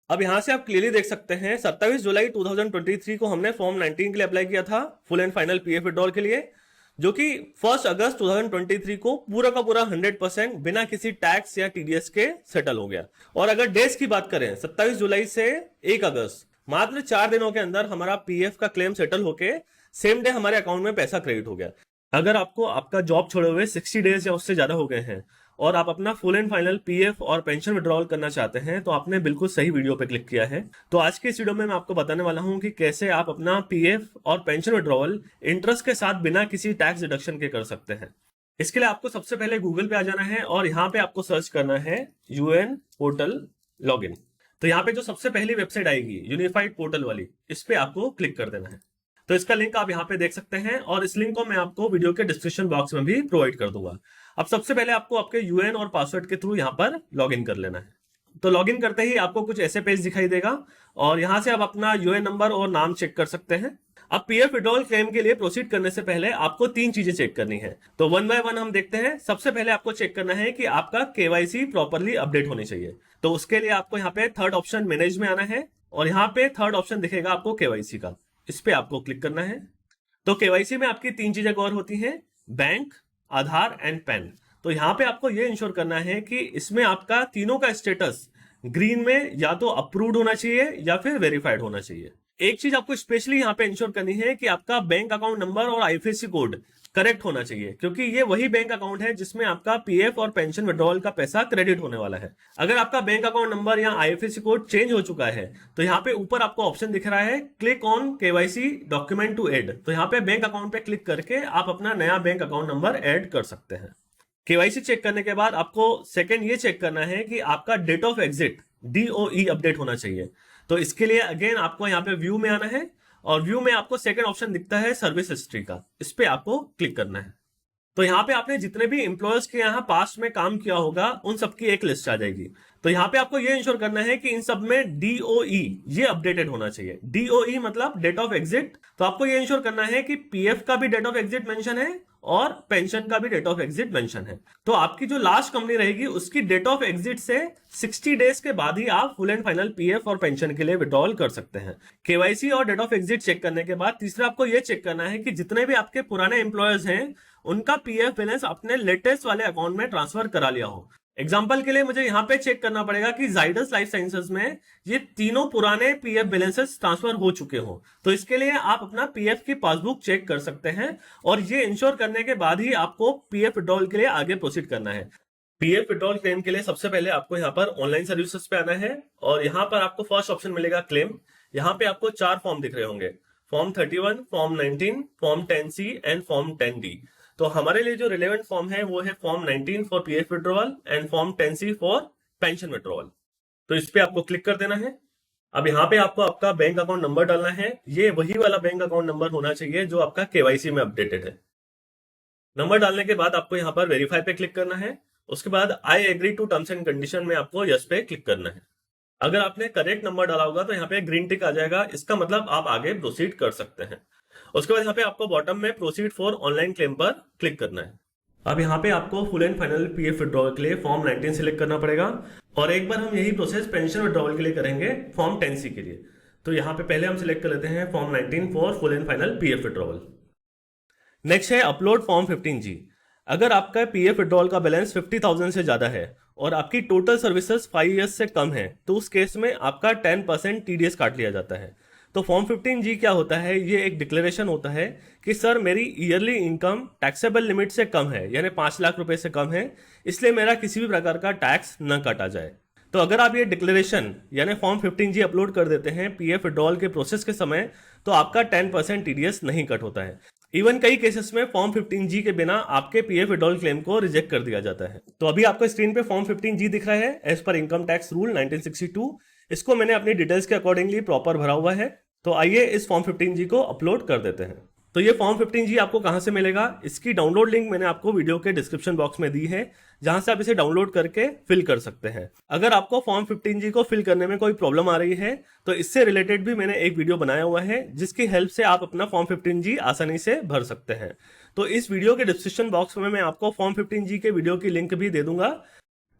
अब यहाँ से आप क्लियरली देख सकते हैं 27 जुलाई 2023 को हमने फॉर्म 19 के लिए अप्लाई किया था full and final PF withdrawal के लिए, जो कि 1 अगस्त 2023 को पूरा का पूरा 100% बिना किसी टैक्स या टीडीएस के सेटल हो गया। और अगर डेज की बात करें 27 जुलाई से 1 अगस्त, मात्र 4 दिनों के अंदर हमारा पीएफ का क्लेम सेटल होके सेम डे हमारे अकाउंट में पैसा क्रेडिट हो गया। अगर आपको आपका जॉब छोड़े हुए 60 डेज या उससे ज्यादा हो गए हैं और आप अपना फुल एंड फाइनल पीएफ और पेंशन विड्रॉल करना चाहते हैं तो आपने बिल्कुल सही वीडियो पे क्लिक किया है। तो आज के इस वीडियो में मैं आपको बताने वाला हूं कि कैसे आप अपना पीएफ और पेंशन विड्रॉल इंटरेस्ट के साथ बिना किसी टैक्स डिडक्शन के कर सकते हैं। इसके लिए आपको सबसे पहले गूगल पे आ जाना है और यहाँ पे आपको सर्च करना है यूएन पोर्टल लॉगिन। तो यहाँ पे जो सबसे पहली वेबसाइट आएगी यूनिफाइड पोर्टल वाली, इस पे आपको क्लिक कर देना है। तो इसका लिंक आप यहाँ पे देख सकते हैं और इस लिंक को मैं आपको वीडियो के डिस्क्रिप्शन बॉक्स में भी प्रोवाइड कर दूंगा। अब सबसे पहले आपको आपके यूएन और पासवर्ड के थ्रू यहाँ पर लॉगिन कर लेना है। तो लॉगिन करते ही आपको कुछ ऐसे पेज दिखाई देगा और यहाँ से आप अपना यूएन नंबर और नाम चेक कर सकते हैं। अब पीएफ विड्रॉल क्लेम के लिए प्रोसीड करने से पहले आपको 3 चीजें चेक करनी है। तो 1 बाय 1 हम देखते हैं। सबसे पहले आपको चेक करना है कि आपका केवाईसी प्रॉपरली अपडेट होनी चाहिए। तो उसके लिए आपको यहाँ पे थर्ड ऑप्शन मैनेज में आना है और यहाँ पे थर्ड ऑप्शन दिखेगा आपको केवाईसी का, इस पे आपको क्लिक करना है। तो केवाईसी में आपकी 3 चीजें कवर होती हैं, बैंक, आधार एंड पैन। तो यहाँ पे आपको ये इंश्योर करना है कि इसमें आपका तीनों का स्टेटस ग्रीन में या तो अप्रूव्ड होना चाहिए या फिर वेरीफाइड होना चाहिए। एक चीज आपको स्पेशली यहाँ पे इंश्योर करनी है कि आपका बैंक अकाउंट नंबर और आईएफएससी कोड करेक्ट होना चाहिए, क्योंकि ये वही बैंक अकाउंट है जिसमें आपका पीएफ और पेंशन विड्रॉल का पैसा क्रेडिट होने वाला है। अगर आपका बैंक अकाउंट नंबर या आईएफएससी कोड चेंज हो चुका है तो यहाँ पे ऊपर आपको ऑप्शन दिख रहा है click on KYC document to add. तो यहाँ पे बैंक अकाउंट पे क्लिक करके आप अपना नया बैंक अकाउंट नंबर ऐड कर सकते हैं। केवाईसी चेक करने के बाद आपको सेकंड ये चेक करना है कि आपका date of exit DOE update होना चाहिए। तो इसके लिए अगेन आपको यहाँ पे व्यू में आना है और व्यू में आपको सेकंड ऑप्शन दिखता है सर्विस हिस्ट्री का, इस पे आपको क्लिक करना है। तो यहाँ पे आपने जितने भी एम्प्लॉयर्स के यहाँ पास्ट में काम किया होगा उन सबकी एक लिस्ट आ जाएगी। तो यहाँ पे आपको ये इंश्योर करना है कि इन सब में डीओई ये अपडेटेड होना चाहिए। डीओई मतलब डेट ऑफ एग्जिट। तो आपको ये इंश्योर करना है कि पीएफ का भी डेट ऑफ एग्जिट मेंशन है और पेंशन का भी डेट ऑफ एग्जिट मेंशन है। तो आपकी जो लास्ट कंपनी रहेगी उसकी डेट ऑफ एग्जिट से 60 डेज के बाद ही आप फुल एंड फाइनल पीएफ और पेंशन के लिए विड्रॉल कर सकते हैं। केवाईसी और डेट ऑफ एग्जिट चेक करने के बाद तीसरा आपको यह चेक करना है कि जितने भी आपके पुराने एम्प्लॉयर्स हैं उनका पीएफ बैलेंस अपने लेटेस्ट वाले अकाउंट में ट्रांसफर करा लिया हो। एग्जाम्पल के लिए मुझे यहाँ पे चेक करना पड़ेगा कि जाइडस लाइफ साइंसेज में ये तीनों पुराने पीएफ बैलेंसेस ट्रांसफर हो चुके हो। तो इसके लिए आप अपना पीएफ की पासबुक चेक कर सकते हैं और ये इंश्योर करने के बाद ही आपको पीएफ विड्रॉल के लिए आगे प्रोसीड करना है। पीएफ विड्रॉल क्लेम के लिए सबसे पहले आपको यहाँ पर ऑनलाइन सर्विसेज पे आना है और यहाँ पर आपको फर्स्ट ऑप्शन मिलेगा क्लेम। यहाँ पे आपको 4 फॉर्म दिख रहे होंगे, form 31, form 19, form 10C and form 10D। तो हमारे लिए जो रिलेवेंट फॉर्म है वो है form 19 for PF withdrawal and form 10C for pension withdrawal. तो इस पे आपको क्लिक कर देना है। अब यहाँ पे आपको आपका बैंक अकाउंट नंबर डालना है। ये वही वाला बैंक अकाउंट नंबर होना चाहिए जो आपका केवाईसी में अपडेटेड है। नंबर डालने के बाद आपको यहाँ पर वेरीफाई पे क्लिक करना है। उसके बाद I agree to terms and condition में आपको यस पे क्लिक करना है। अगर आपने करेक्ट नंबर डाला होगा तो यहाँ पे ग्रीन टिक आ जाएगा, इसका मतलब आप आगे प्रोसीड कर सकते हैं। उसके बाद यहाँ पे आपको बॉटम में प्रोसीड फॉर ऑनलाइन क्लेम पर क्लिक करना है। अब यहाँ पे आपको full and final PF withdrawal के लिए फॉर्म 19 सिलेक्ट करना पड़ेगा और एक बार हम यही प्रोसेस पेंशन विड्रॉल के लिए करेंगे फॉर्म 10C के लिए। तो यहाँ पे पहले हम सिलेक्ट कर लेते हैं form 19 for full and final PF withdrawal. Next है अपलोड फॉर्म 15G। अगर आपका पीएफ विड्रॉल का बैलेंस 50,000 से ज्यादा है और आपकी टोटल सर्विसेज 5 ईयर्स से कम है तो उस केस में आपका 10% टीडीएस काट लिया जाता है। तो फॉर्म 15G क्या होता है, ये एक डिक्लेरेशन होता है कि सर मेरी ईयरली इनकम टैक्सेबल लिमिट से कम है, यानी 5 लाख रुपए से कम है, इसलिए मेरा किसी भी प्रकार का टैक्स न काटा जाए। तो अगर आप ये डिक्लेरेशन यानी फॉर्म 15G अपलोड कर देते हैं पीएफ विड्रॉल के प्रोसेस के समय तो आपका 10% टीडीएस नहीं कट होता है। इवन कई केसेस में फॉर्म 15G के बिना आपके पीएफ विड्रॉल क्लेम को रिजेक्ट कर दिया जाता है। तो अभी आपको स्क्रीन पे फॉर्म 15G दिख रहा है as per income tax rule 1962। इसको मैंने अपनी डिटेल्स के अकॉर्डिंगली प्रॉपर भरा हुआ है। तो आइए इस फॉर्म 15G को अपलोड कर देते हैं। तो ये फॉर्म 15G आपको कहां से मिलेगा, इसकी डाउनलोड लिंक मैंने आपको वीडियो के डिस्क्रिप्शन बॉक्स में दी है, जहां से आप इसे डाउनलोड करके फिल कर सकते हैं। अगर आपको फॉर्म 15G को फिल करने में कोई प्रॉब्लम आ रही है तो इससे रिलेटेड भी मैंने एक वीडियो बनाया हुआ है जिसकी हेल्प से आप अपना फॉर्म 15G आसानी से भर सकते हैं। तो इस वीडियो के डिस्क्रिप्शन बॉक्स में मैं आपको फॉर्म 15G के वीडियो की लिंक भी दे दूंगा,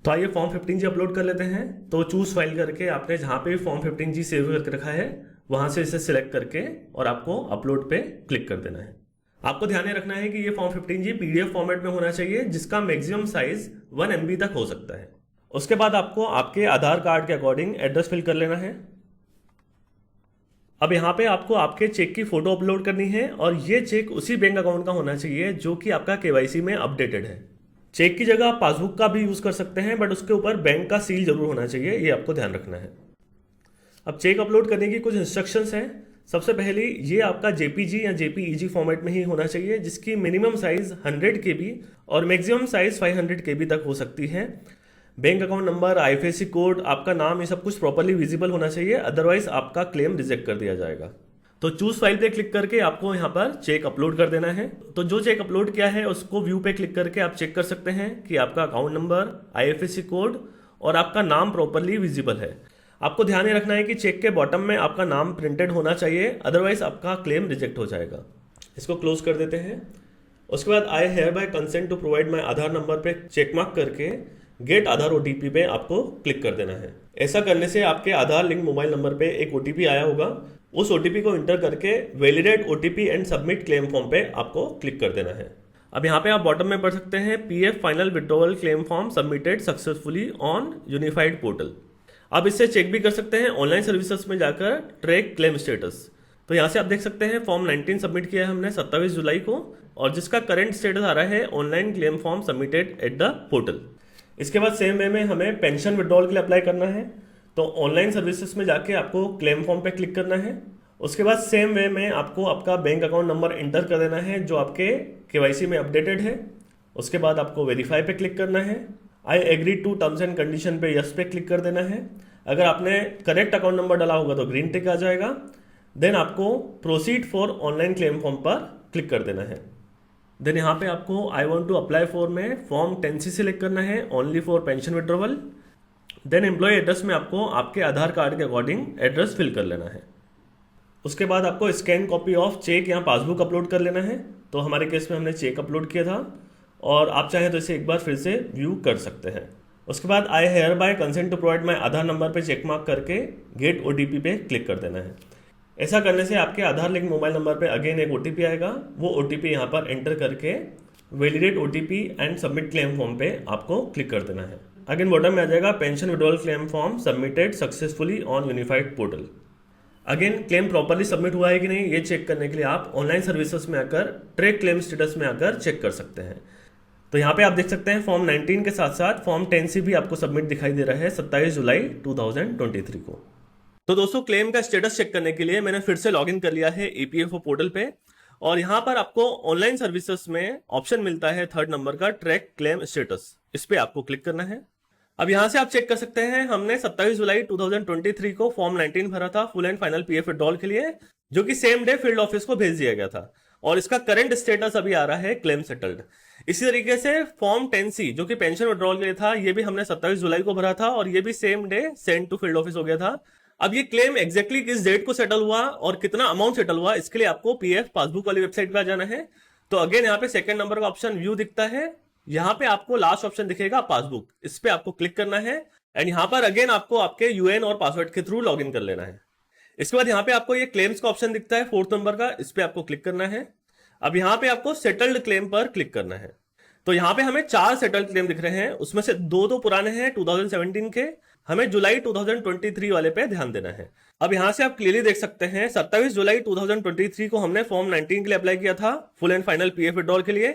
तो आइए फॉर्म 15G अपलोड कर लेते हैं। तो चूज फाइल करके आपने जहां पे भी फॉर्म 15G सेव करके रखा है वहां से इसे सिलेक्ट करके और आपको अपलोड पे क्लिक कर देना है। आपको ध्यान में रखना है कि ये फॉर्म 15G PDF फॉर्मेट में होना चाहिए जिसका मैक्सिमम साइज 1 MB तक हो सकता है। उसके बाद आपको आपके आधार कार्ड के अकॉर्डिंग एड्रेस फिल कर लेना है। अब यहाँ पे आपको आपके चेक की फोटो अपलोड करनी है और ये चेक उसी बैंक अकाउंट का होना चाहिए जो कि आपका KYC में अपडेटेड है। चेक की जगह आप पासबुक का भी यूज कर सकते हैं बट उसके ऊपर बैंक का सील जरूर होना चाहिए, ये आपको ध्यान रखना है। अब चेक अपलोड करने की कुछ इंस्ट्रक्शंस हैं। सबसे पहले ये आपका JPG या JPEG फॉर्मेट में ही होना चाहिए जिसकी मिनिमम साइज 100 KB और मैक्सिमम साइज 500 KB तक हो सकती है। Bank account number, IFSC code, आपका नाम, ये सब कुछ प्रॉपर्ली विजिबल होना चाहिए, अदरवाइज आपका क्लेम रिजेक्ट कर दिया जाएगा। तो चूज फाइल पे क्लिक करके आपको यहाँ पर चेक अपलोड कर देना है। तो जो चेक अपलोड किया है उसको व्यू पे क्लिक करके आप चेक कर सकते हैं कि आपका अकाउंट नंबर, IFSC कोड और आपका नाम प्रॉपर्ली विजिबल है। आपको ध्यान में रखना है कि चेक के बॉटम में आपका नाम प्रिंटेड होना चाहिए, अदरवाइज आपका क्लेम रिजेक्ट हो जाएगा। इसको क्लोज कर देते हैं। उसके बाद I hereby consent to provide my Aadhaar number पे चेक मार्क करके गेट आधार OTP पे आपको क्लिक कर देना है। ऐसा करने से आपके आधार लिंक मोबाइल नंबर पे एक OTP आया होगा, उस OTP को इंटर करके validate OTP and submit claim form पे आपको क्लिक कर देना है। अब यहाँ पे आप बॉटम में पढ़ सकते हैं PF final withdrawal claim form submitted successfully on unified portal. आप इससे चेक भी कर सकते हैं ऑनलाइन सर्विसेज में जाकर ट्रैक क्लेम स्टेटस। तो यहाँ से आप देख सकते हैं फॉर्म 19 सबमिट किया है हमने 27 जुलाई को और जिसका करंट स्टेटस आ रहा है online claim form submitted at the portal. इसके बाद सेम वे में हमें पेंशन विड्रॉल के लिए अप्लाई करना है। तो ऑनलाइन सर्विसेज में जाके आपको क्लेम फॉर्म पे क्लिक करना है। उसके बाद सेम वे में आपको आपका बैंक अकाउंट नंबर इंटर कर देना है जो आपके KYC में अपडेटेड है। उसके बाद आपको वेरीफाई पे क्लिक करना है। I agree to terms and condition पे यस पे क्लिक कर देना है। अगर आपने करेक्ट अकाउंट नंबर डाला होगा तो ग्रीन टिक आ जाएगा। देन आपको proceed for online claim form पर क्लिक कर देना है। देन यहाँ पे आपको I want to apply for में फॉर्म 10C सिलेक्ट करना है only for pension withdrawal. Then employ address में आपको आपके आधार कार्ड के अकॉर्डिंग एड्रेस फिल कर लेना है। उसके बाद आपको स्कैन कॉपी ऑफ चेक या पासबुक अपलोड कर लेना है। तो हमारे केस में हमने चेक अपलोड किया था और आप चाहें तो इसे एक बार फिर से व्यू कर सकते हैं। उसके बाद I hereby consent to provide my Aadhaar number पे चेक मार्क करके गेट OTP पे क्लिक कर देना है। ऐसा करने से आपके आधार लिंक मोबाइल नंबर पे अगेन एक OTP आएगा, वो OTP यहाँ पर एंटर करके validate OTP and submit claim form पे आपको क्लिक कर देना है। अगेन बॉटम में आ जाएगा pension withdrawal claim form submitted successfully on unified portal. Again claim properly submit हुआ है कि नहीं ये चेक करने के लिए आप ऑनलाइन सर्विसेज में आकर ट्रैक क्लेम स्टेटस में आकर चेक कर सकते हैं। तो यहाँ पे आप देख सकते हैं फॉर्म 19 के साथ साथ फॉर्म 10C भी आपको सबमिट दिखाई दे रहा है 27 जुलाई 2023 को। तो दोस्तों क्लेम का स्टेटस चेक करने के लिए मैंने फिर से लॉगिन कर लिया है EPFO पोर्टल पे और यहाँ पर आपको ऑनलाइन सर्विसेज में ऑप्शन मिलता है 3rd नंबर का ट्रैक क्लेम स्टेटस, इस पे आपको क्लिक करना है। अब यहाँ से आप चेक कर सकते हैं हमने 27 जुलाई 2023 को फॉर्म 19 भरा था full and final PF withdrawal के लिए, जो कि सेम डे फील्ड ऑफिस को भेज दिया गया था और इसका करंट स्टेटस अभी आ रहा है क्लेम सेटल्ड। इसी तरीके से फॉर्म 10C जो कि पेंशन विड्रॉल के लिए था ये भी हमने 27 जुलाई को भरा था और ये भी same day send to field office हो गया था। अब ये क्लेम एग्जैक्टली किस डेट को सेटल हुआ और कितना अमाउंट सेटल हुआ इसके लिए आपको PF पासबुक वाली वेबसाइट पे आ जाना है। तो अगेन यहाँ पे 2nd नंबर का ऑप्शन व्यू दिखता है, यहाँ पे आपको लास्ट ऑप्शन दिखेगा पासबुक, इस पे आपको क्लिक करना है एंड यहाँ पर अगेन आपको आपके UN और पासवर्ड के थ्रू लॉगिन कर लेना है। इसके बाद यहाँ पे आपको ये क्लेम्स का ऑप्शन दिखता है 4th नंबर का, इस पे आपको क्लिक करना है। अब यहाँ पे आपको सेटल्ड क्लेम पर क्लिक करना है। तो यहाँ पे हमें 4 सेटल्ड क्लेम दिख रहे हैं, उसमें से 2 पुराने हैं 2017 के, हमें जुलाई 2023 वाले पे ध्यान देना है। अब यहाँ से आप क्लियरली देख सकते हैं 27 जुलाई 2023 को हमने फॉर्म 19 के लिए अप्लाई किया था full and final PF withdrawal के लिए,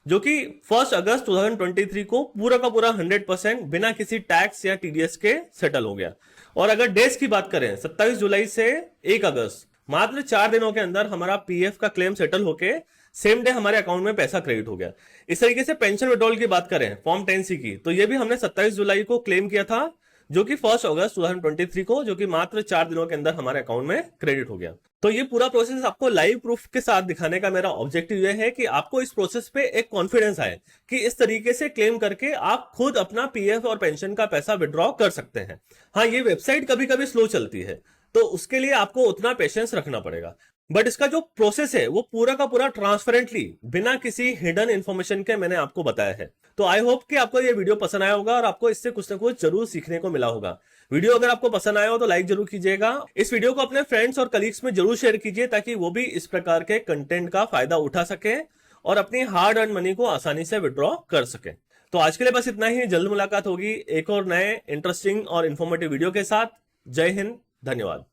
जो कि 1 अगस्त 2023 को पूरा का पूरा 100% बिना किसी टैक्स या TDS के सेटल हो गया। और अगर डेज की बात करें 27 जुलाई से 1 अगस्त मात्र 4 दिनों के अंदर हमारा PF का क्लेम सेटल होके सेम डे हमारे अकाउंट में पैसा क्रेडिट हो गया। इस तरीके से पेंशन विड्रॉल की बात करें फॉर्म 10C की, तो ये भी हमने 27 जुलाई को क्लेम किया था जो कि 1 अगस्त 2023 को, जो कि मात्र 4 दिनों के अंदर हमारे अकाउंट में क्रेडिट हो गया। तो ये पूरा प्रोसेस आपको लाइव प्रूफ के साथ दिखाने का मेरा ऑब्जेक्टिव ये है कि आपको इस प्रोसेस पे एक कॉन्फिडेंस आए कि इस तरीके से क्लेम करके आप खुद अपना PF और पेंशन का पैसा विड्रॉ कर सकते हैं। हाँ, ये वेबसाइट कभी कभी स्लो चलती है तो उसके लिए आपको उतना पेशेंस रखना पड़ेगा। बट इसका जो प्रोसेस है वो पूरा का पूरा ट्रांसपेरेंटली बिना किसी हिडन इंफॉर्मेशन के मैंने आपको बताया है। तो आई होप कि आपको ये वीडियो पसंद आया होगा और आपको इससे कुछ ना कुछ जरूर सीखने को मिला होगा। वीडियो अगर आपको पसंद आया हो तो लाइक जरूर कीजिएगा। इस वीडियो को अपने फ्रेंड्स और कलीग्स में जरूर शेयर कीजिए ताकि वो भी इस प्रकार के कंटेंट का फायदा उठा सके और अपनी हार्ड अर्न मनी को आसानी से विड्रॉ कर सके। तो आज के लिए बस इतना ही। जल्द मुलाकात होगी एक और नए इंटरेस्टिंग और इंफॉर्मेटिव वीडियो के साथ। जय हिंद, धन्यवाद।